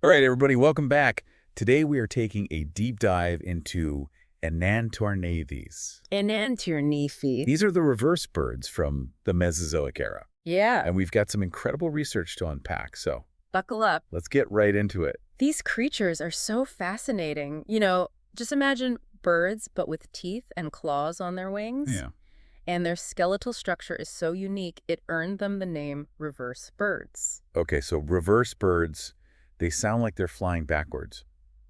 All right, everybody, welcome back. Today we are taking a deep dive into Enantiornithes. Enantiornithes. These are the reverse birds from the Mesozoic era. Yeah. And we've got some incredible research to unpack, so Buckle up. let's get right into it. These creatures are so fascinating. Just imagine birds, but with teeth and claws on their wings. Yeah. And their skeletal structure is so unique, it earned them the name reverse birds. Okay, so reverse birds, they sound like they're flying backwards.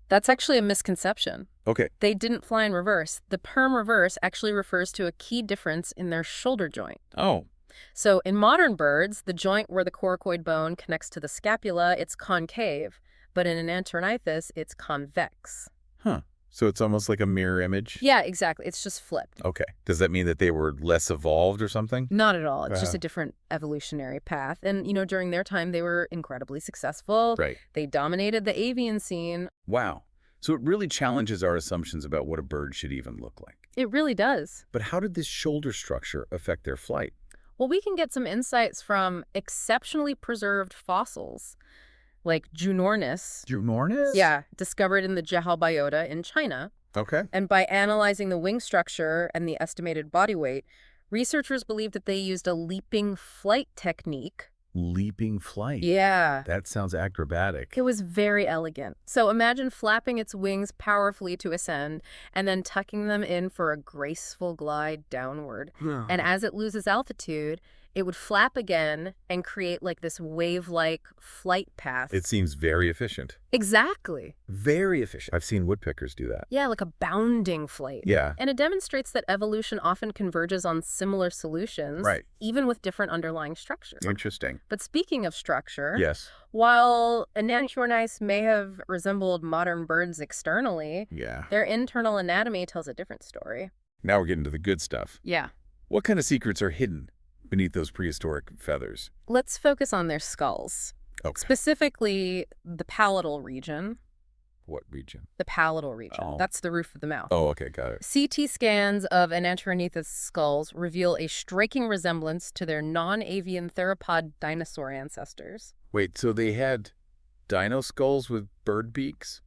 That's actually a misconception. Okay. They didn't fly in reverse. The term reverse actually refers to a key difference in their shoulder joint. Oh. So in modern birds, the joint where the coracoid bone connects to the scapula, it's concave, but in Enantiornithes, it's convex. Huh. So it's almost like a mirror image? Yeah, exactly. It's just flipped. Okay. Does that mean that they were less evolved or something? Not at all. It's just a different evolutionary path. And, during their time, they were incredibly successful. Right. They dominated the avian scene. Wow. So it really challenges our assumptions about what a bird should even look like. It really does. But how did this shoulder structure affect their flight? Well, we can get some insights from exceptionally preserved fossils, like Junornis. Junornis? Yeah, discovered in the Jehol Biota in China. Okay. And by analyzing the wing structure and the estimated body weight, researchers believe that they used a leaping flight technique. Leaping flight. Yeah. That sounds acrobatic. It was very elegant. So imagine flapping its wings powerfully to ascend and then tucking them in for a graceful glide downward. And as it loses altitude, it would flap again and create like this wave-like flight path. It seems very efficient. Exactly. Very efficient. I've seen woodpeckers do that. Yeah, like a bounding flight. Yeah. And it demonstrates that evolution often converges on similar solutions, Right. even with different underlying structures. Interesting. But speaking of structure, Yes. while Enantiornithes may have resembled modern birds externally, Yeah. their internal anatomy tells a different story. Now we're getting to the good stuff. Yeah. What kind of secrets are hidden beneath those prehistoric feathers? Let's focus on their skulls. Okay. Specifically, the palatal region. What region? The palatal region. Oh. That's the roof of the mouth. Oh, okay, got it. CT scans of Enantiornithes skulls reveal a striking resemblance to their non-avian theropod dinosaur ancestors. Wait, so they had dino skulls with bird beaks?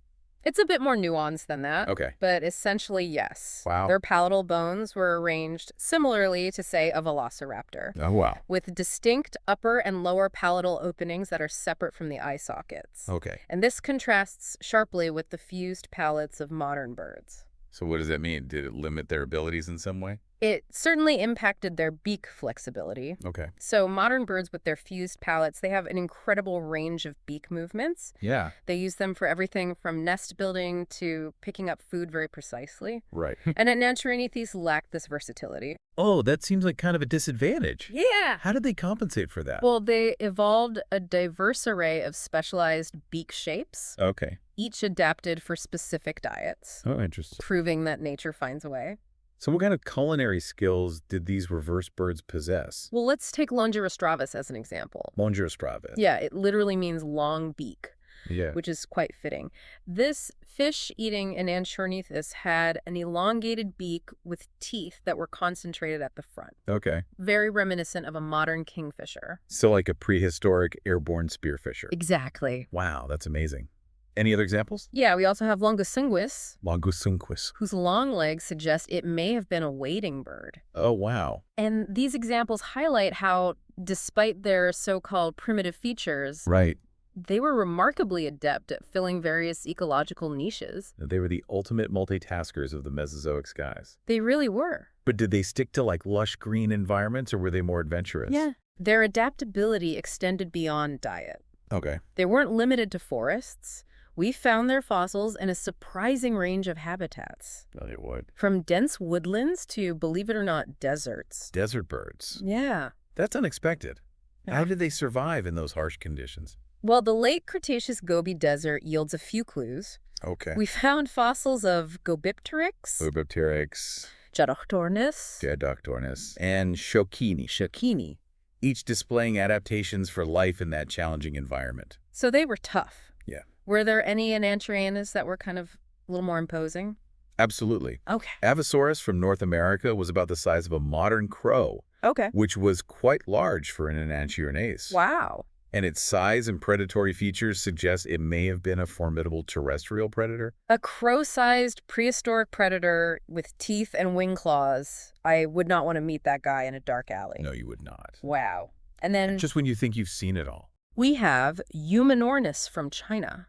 It's a bit more nuanced than that. Okay. But essentially, yes. Wow. Their palatal bones were arranged similarly to, say, a velociraptor, Oh, wow. with distinct upper and lower palatal openings that are separate from the eye sockets. Okay. And this contrasts sharply with the fused palates of modern birds. So what does that mean? Did it limit their abilities in some way? It certainly impacted their beak flexibility. Okay. So modern birds with their fused palates, they have an incredible range of beak movements. Yeah. They use them for everything from nest building to picking up food very precisely. Right. And Enantiornithes lacked this versatility. Oh, that seems like kind of a disadvantage. Yeah. How did they compensate for that? Well, they evolved a diverse array of specialized beak shapes, Okay. each adapted for specific diets, Oh, interesting. proving that nature finds a way. So what kind of culinary skills did these reverse birds possess? Well, let's take Longirostravis as an example. Longirostravis. Yeah, it literally means long beak, Yeah. which is quite fitting. This fish-eating Enantiornithes had an elongated beak with teeth that were concentrated at the front, Okay. very reminiscent of a modern kingfisher. So like a prehistoric airborne spearfisher. Exactly. Wow, that's amazing. Any other examples? Yeah, we also have Longusunguis, Longusunguis. whose long legs suggest it may have been a wading bird. Oh, wow. And these examples highlight how, despite their so-called primitive features, Right. they were remarkably adept at filling various ecological niches. They were the ultimate multitaskers of the Mesozoic skies. They really were. But did they stick to like lush green environments or were they more adventurous? Yeah. Their adaptability extended beyond diet. Okay. They weren't limited to forests. We found their fossils in a surprising range of habitats, Well, they would. from dense woodlands to, believe it or not, deserts. Desert birds. Yeah. That's unexpected. Yeah. How did they survive in those harsh conditions? Well, the late Cretaceous Gobi Desert yields a few clues. Okay. We found fossils of Gobipteryx, Gobipteryx, Junornis, Junornis, and Shokini, each displaying adaptations for life in that challenging environment. So they were tough. Yeah. Were there any Enantiornithes that were kind of a little more imposing? Absolutely. Okay. Avosaurus from North America was about the size of a modern crow, Okay. which was quite large for an Enantiornithes. Wow. And its size and predatory features suggest it may have been a formidable terrestrial predator? A crow-sized prehistoric predator with teeth and wing claws. I would not want to meet that guy in a dark alley. No, you would not. Wow. And then Just when you think you've seen it all. we have Junornis from China,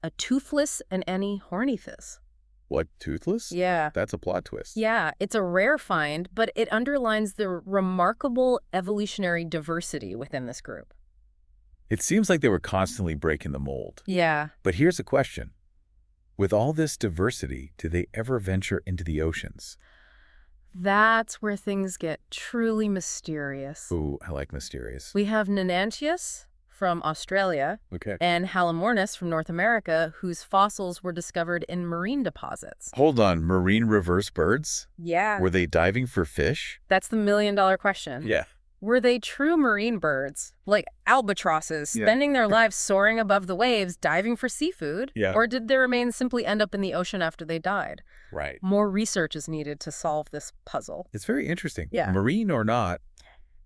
a toothless Enantiornithes. What, toothless? Yeah. That's a plot twist. Yeah, it's a rare find, but it underlines the remarkable evolutionary diversity within this group. It seems like they were constantly breaking the mold. Yeah. But here's a question. With all this diversity, do they ever venture into the oceans? That's where things get truly mysterious. Ooh, I like mysterious. We have Enantiornithes from Australia Okay. and Hollanda from North America, whose fossils were discovered in marine deposits. Hold on, marine reverse birds? Yeah. Were they diving for fish? That's the million-dollar question. Yeah. Were they true marine birds, like albatrosses, Yeah. spending their lives soaring above the waves, diving for seafood? Yeah. Or did their remains simply end up in the ocean after they died? Right. More research is needed to solve this puzzle. It's very interesting. Yeah. Marine or not,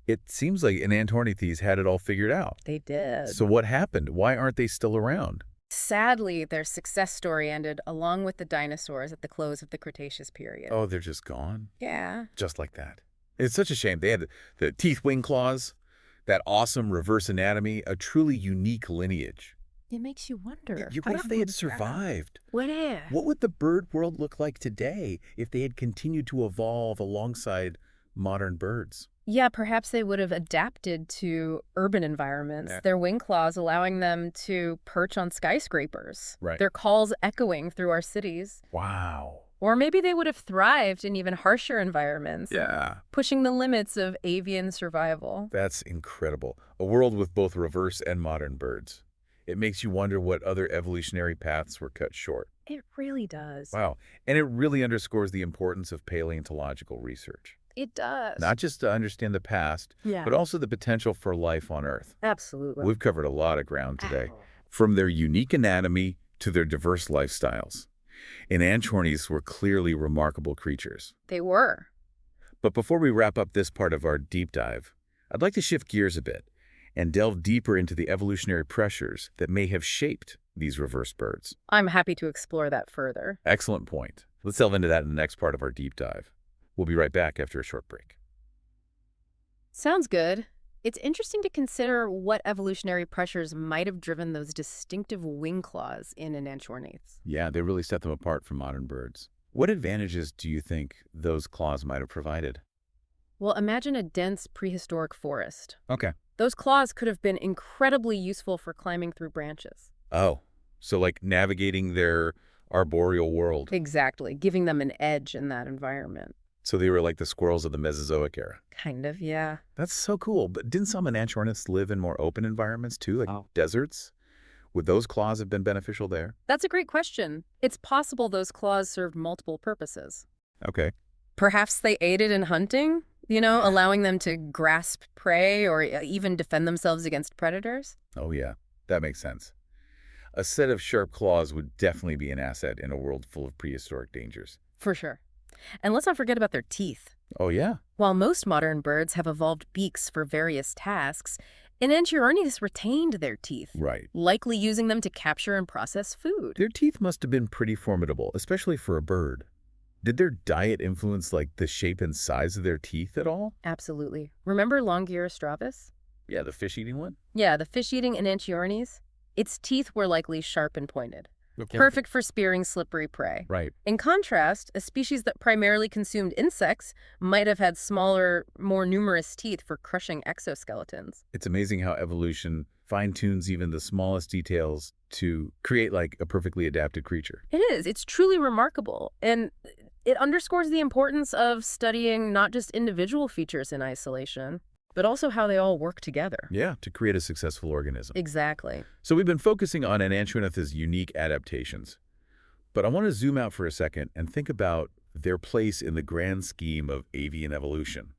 it seems like Enantiornithes had it all figured out. They did. So what happened? Why aren't they still around? Sadly, their success story ended along with the dinosaurs at the close of the Cretaceous period. Oh, they're just gone? Yeah. Just like that. It's such a shame. They had the teeth, wing claws, that awesome reverse anatomy, a truly unique lineage. It makes you wonder. What if they had survived? What if? What would the bird world look like today if they had continued to evolve alongside modern birds? Yeah, perhaps they would have adapted to urban environments, Yeah. their wing claws allowing them to perch on skyscrapers, Right. their calls echoing through our cities. Wow. Or maybe they would have thrived in even harsher environments, Yeah. pushing the limits of avian survival. That's incredible. A world with both reverse and modern birds. It makes you wonder what other evolutionary paths were cut short. It really does. Wow. And it really underscores the importance of paleontological research. It does. Not just to understand the past, Yeah. but also the potential for life on Earth. Absolutely. We've covered a lot of ground today, from their unique anatomy to their diverse lifestyles. Enantiornithes were clearly remarkable creatures. They were. But before we wrap up this part of our deep dive, I'd like to shift gears a bit and delve deeper into the evolutionary pressures that may have shaped these reverse birds. I'm happy to explore that further. Excellent point. Let's delve into that in the next part of our deep dive. We'll be right back after a short break. Sounds good. It's interesting to consider what evolutionary pressures might have driven those distinctive wing claws in Enantiornithes. Yeah, they really set them apart from modern birds. What advantages do you think those claws might have provided? Well, imagine a dense prehistoric forest. Okay. Those claws could have been incredibly useful for climbing through branches. Oh, so like navigating their arboreal world. Exactly, giving them an edge in that environment. So they were like the squirrels of the Mesozoic era. Kind of, yeah. That's so cool. But didn't some Enantiorniths live in more open environments too, like deserts? Would those claws have been beneficial there? That's a great question. It's possible those claws served multiple purposes. Okay. Perhaps they aided in hunting, allowing them to grasp prey or even defend themselves against predators. Oh yeah, that makes sense. A set of sharp claws would definitely be an asset in a world full of prehistoric dangers. For sure. And let's not forget about their teeth. Oh yeah? While most modern birds have evolved beaks for various tasks, Enantiornithes retained their teeth, Right. likely using them to capture and process food. Their teeth must have been pretty formidable, especially for a bird. Did their diet influence like the shape and size of their teeth at all? Absolutely. Remember Longirostravis? Yeah, the fish-eating one? Yeah, the fish-eating Enantiornithes. Its teeth were likely sharp and pointed, Okay. perfect for spearing slippery prey. Right. In contrast, a species that primarily consumed insects might have had smaller, more numerous teeth for crushing exoskeletons. It's amazing how evolution fine-tunes even the smallest details to create like a perfectly adapted creature. It is. It's truly remarkable. And it underscores the importance of studying not just individual features in isolation, but also how they all work together. Yeah, to create a successful organism. Exactly. So we've been focusing on Enantiorniths' unique adaptations. But I want to zoom out for a second and think about their place in the grand scheme of avian evolution.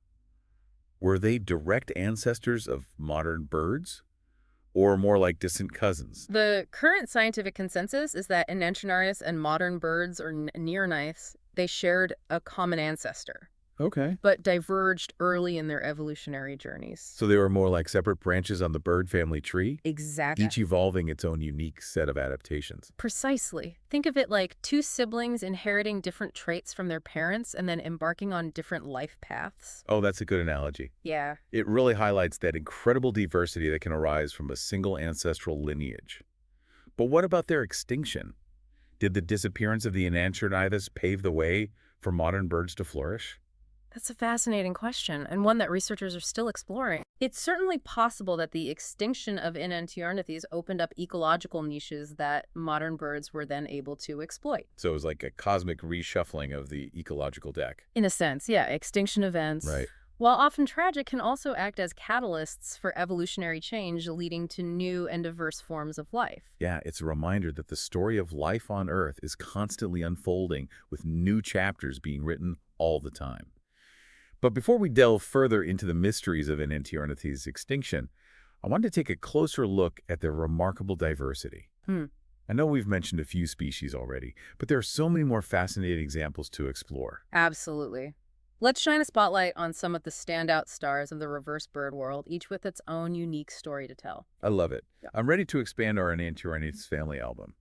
Were they direct ancestors of modern birds? Or more like distant cousins? The current scientific consensus is that Enantiorniths and modern birds or near-knifes, they shared a common ancestor. Okay. but diverged early in their evolutionary journeys. So they were more like separate branches on the bird family tree, Exactly. each evolving its own unique set of adaptations. Precisely. Think of it like two siblings inheriting different traits from their parents and then embarking on different life paths. Oh, that's a good analogy. Yeah. It really highlights that incredible diversity that can arise from a single ancestral lineage. But what about their extinction? Did the disappearance of the Enantiornithes pave the way for modern birds to flourish? That's a fascinating question, and one that researchers are still exploring. It's certainly possible that the extinction of Enantiornithes opened up ecological niches that modern birds were then able to exploit. So it was like a cosmic reshuffling of the ecological deck. In a sense, yeah, extinction events, Right. while often tragic, can also act as catalysts for evolutionary change, leading to new and diverse forms of life. Yeah, it's a reminder that the story of life on Earth is constantly unfolding with new chapters being written all the time. But before we delve further into the mysteries of Enantiornithes' extinction, I wanted to take a closer look at their remarkable diversity. Hmm. I know we've mentioned a few species already, but there are so many more fascinating examples to explore. Absolutely. Let's shine a spotlight on some of the standout stars of the reverse bird world, each with its own unique story to tell. I love it. Yeah. I'm ready to expand our Enantiornithes family album.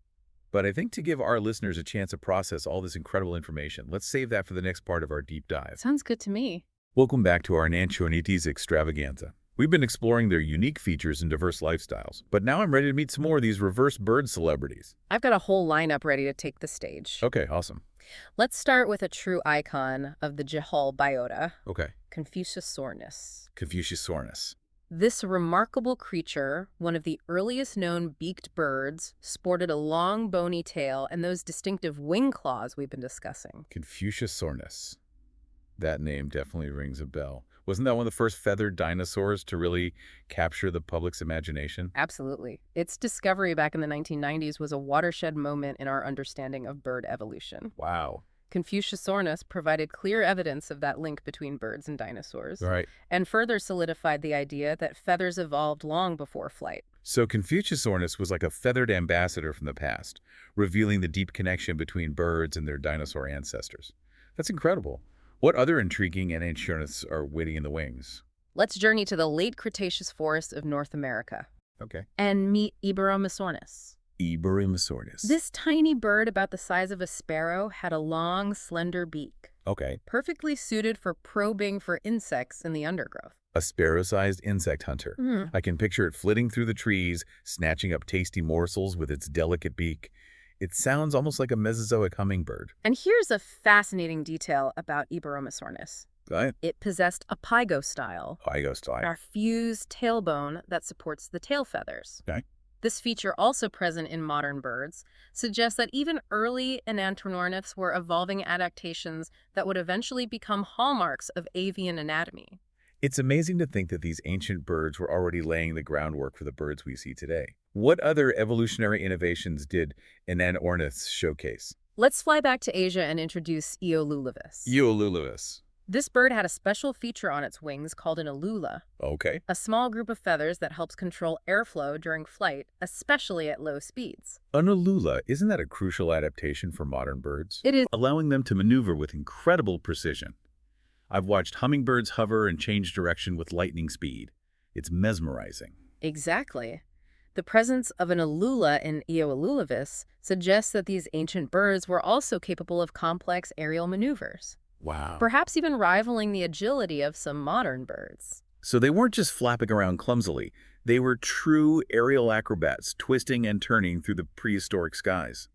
But I think to give our listeners a chance to process all this incredible information, let's save that for the next part of our deep dive. Sounds good to me. Welcome back to our Enantiornithes extravaganza. We've been exploring their unique features and diverse lifestyles, but now I'm ready to meet some more of these reverse bird celebrities. I've got a whole lineup ready to take the stage. Okay, awesome. Let's start with a true icon of the Jehol Biota, Okay, Confuciusornis. Confuciusornis. This remarkable creature, one of the earliest known beaked birds, sported a long bony tail and those distinctive wing claws we've been discussing. Confuciusornis. That name definitely rings a bell. Wasn't that one of the first feathered dinosaurs to really capture the public's imagination? Absolutely. Its discovery back in the 1990s was a watershed moment in our understanding of bird evolution. Wow. Confuciusornis provided clear evidence of that link between birds and dinosaurs, Right. and further solidified the idea that feathers evolved long before flight. So Confuciusornis was like a feathered ambassador from the past, revealing the deep connection between birds and their dinosaur ancestors. That's incredible. What other intriguing Enantiorniths are waiting in the wings? Let's journey to the late Cretaceous forests of North America Okay. and meet Iberomysornis. Iberomysornis. This tiny bird about the size of a sparrow had a long, slender beak, Okay. perfectly suited for probing for insects in the undergrowth. A sparrow-sized insect hunter. Mhm. I can picture it flitting through the trees, snatching up tasty morsels with its delicate beak. It sounds almost like a Mesozoic hummingbird. And here's a fascinating detail about Iberomysornis. Right? It possessed a pygostyle, Pygostyle. a fused tailbone that supports the tail feathers. Okay. This feature, also present in modern birds, suggests that even early Enantiorniths were evolving adaptations that would eventually become hallmarks of avian anatomy. It's amazing to think that these ancient birds were already laying the groundwork for the birds we see today. What other evolutionary innovations did Enantiorniths showcase? Let's fly back to Asia and introduce Eolulavis. Eolulavis. This bird had a special feature on its wings called an alula, Okay. a small group of feathers that helps control airflow during flight, especially at low speeds. An alula, isn't that a crucial adaptation for modern birds? It is Allowing them to maneuver with incredible precision. I've watched hummingbirds hover and change direction with lightning speed. It's mesmerizing. exactly. The presence of an alula in Eolulavis suggests that these ancient birds were also capable of complex aerial maneuvers, Wow. perhaps even rivaling the agility of some modern birds. So they weren't just flapping around clumsily. They were true aerial acrobats, twisting and turning through the prehistoric skies.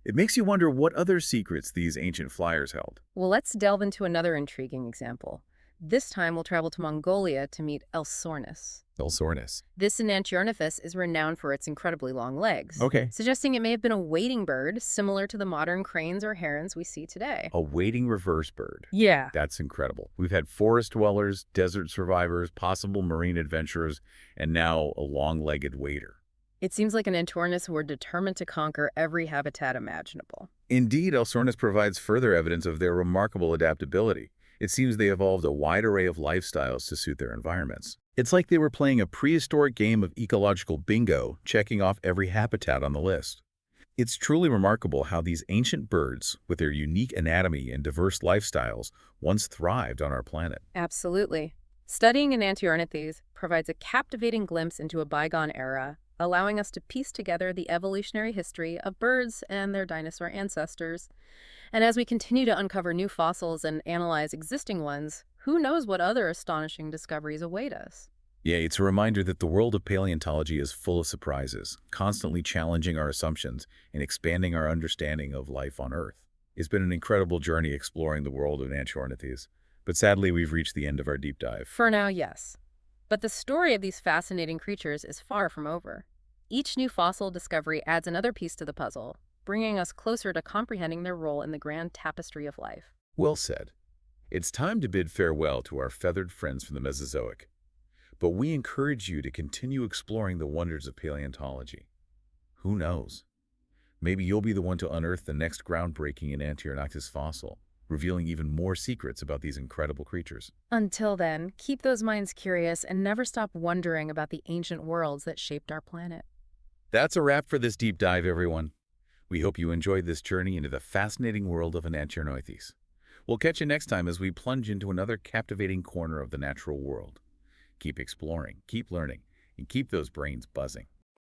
It makes you wonder what other secrets these ancient flyers held. Well, let's delve into another intriguing example. This time we'll travel to Mongolia to meet Elsornis. Elsornis. This Enantiornithus is renowned for its incredibly long legs, Okay. suggesting it may have been a wading bird similar to the modern cranes or herons we see today. A wading reverse bird. Yeah. That's incredible. We've had forest dwellers, desert survivors, possible marine adventurers, and now a long-legged wader. It seems like Enantiorniths were determined to conquer every habitat imaginable. Indeed, Elsornis provides further evidence of their remarkable adaptability. It seems they evolved a wide array of lifestyles to suit their environments. It's like they were playing a prehistoric game of ecological bingo, checking off every habitat on the list. It's truly remarkable how these ancient birds, with their unique anatomy and diverse lifestyles, once thrived on our planet. Absolutely. Studying Enantiornithes provides a captivating glimpse into a bygone era, allowing us to piece together the evolutionary history of birds and their dinosaur ancestors. And as we continue to uncover new fossils and analyze existing ones, who knows what other astonishing discoveries await us? Yeah, it's a reminder that the world of paleontology is full of surprises, constantly challenging our assumptions and expanding our understanding of life on Earth. It's been an incredible journey exploring the world of Enantiornithes, but sadly we've reached the end of our deep dive. For now, yes. But the story of these fascinating creatures is far from over. Each new fossil discovery adds another piece to the puzzle, bringing us closer to comprehending their role in the grand tapestry of life. Well said. It's time to bid farewell to our feathered friends from the Mesozoic, but we encourage you to continue exploring the wonders of paleontology. Who knows? Maybe you'll be the one to unearth the next groundbreaking Enantiornithes fossil, revealing even more secrets about these incredible creatures. Until then, keep those minds curious and never stop wondering about the ancient worlds that shaped our planet. That's a wrap for this deep dive, everyone. We hope you enjoyed this journey into the fascinating world of Enantiornithes. We'll catch you next time as we plunge into another captivating corner of the natural world. Keep exploring, keep learning, and keep those brains buzzing.